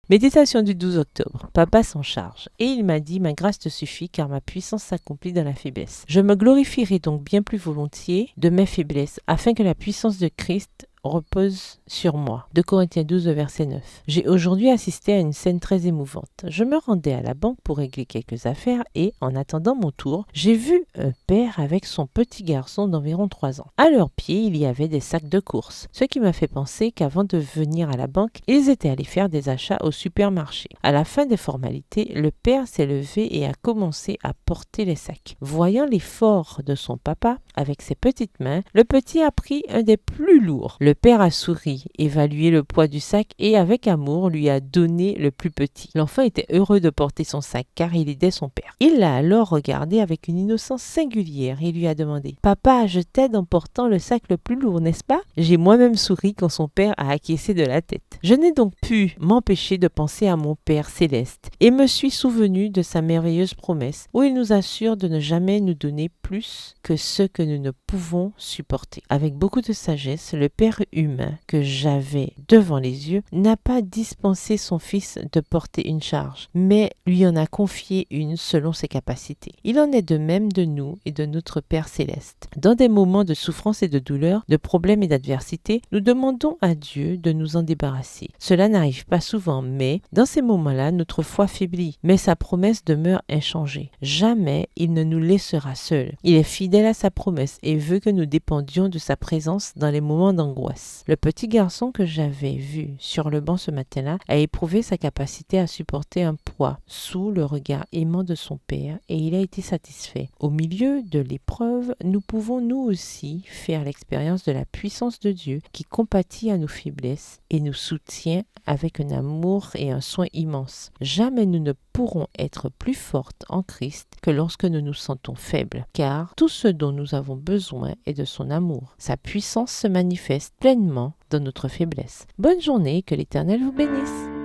Méditation du 12 octobre. Papa s'en charge. Et il m'a dit, ma grâce te suffit car ma puissance s'accomplit dans la faiblesse. Je me glorifierai donc bien plus volontiers de mes faiblesses afin que la puissance de Christ repose sur moi. 2 Corinthiens 12, verset 9. J'ai aujourd'hui assisté à une scène très émouvante. Je me rendais à la banque pour régler quelques affaires et, en attendant mon tour, j'ai vu un père avec son petit garçon d'environ 3 ans. À leurs pieds, il y avait des sacs de courses, ce qui m'a fait penser qu'avant de venir à la banque, ils étaient allés faire des achats au supermarché. À la fin des formalités, le père s'est levé et a commencé à porter les sacs. Voyant l'effort de son papa, avec ses petites mains, le petit a pris un des plus lourds. Le père a souri, évalué le poids du sac et avec amour lui a donné le plus petit. L'enfant était heureux de porter son sac car il aidait son père. Il l'a alors regardé avec une innocence singulière et lui a demandé « Papa, je t'aide en portant le sac le plus lourd, n'est-ce pas ?» J'ai moi-même souri quand son père a acquiescé de la tête. Je n'ai donc pu m'empêcher de penser à mon Père céleste et me suis souvenu de sa merveilleuse promesse où il nous assure de ne jamais nous donner plus que ce que nous ne pouvons supporter. Avec beaucoup de sagesse, le Père humain que j'avais devant les yeux n'a pas dispensé son fils de porter une charge, mais lui en a confié une selon ses capacités. Il en est de même de nous et de notre Père céleste. Dans des moments de souffrance et de douleur, de problèmes et d'adversité, nous demandons à Dieu de nous en débarrasser. Cela n'arrive pas souvent, mais dans ces moments-là, notre foi faiblit, mais sa promesse demeure inchangée. Jamais il ne nous laissera seuls. Il est fidèle à sa promesse et veut que nous dépendions de sa présence dans les moments d'angoisse. Le petit garçon que j'avais vu sur le banc ce matin-là a éprouvé sa capacité à supporter un poids sous le regard aimant de son père et il a été satisfait. Au milieu de l'épreuve, nous pouvons nous aussi faire l'expérience de la puissance de Dieu qui compatit à nos faiblesses et nous soutient avec un amour et un soin immense. Jamais nous ne pourrons être plus fortes en Christ que lorsque nous nous sentons faibles, car tout ce dont nous avons besoin est de son amour. Sa puissance se manifeste pleinement dans notre faiblesse. Bonne journée et que l'Éternel vous bénisse.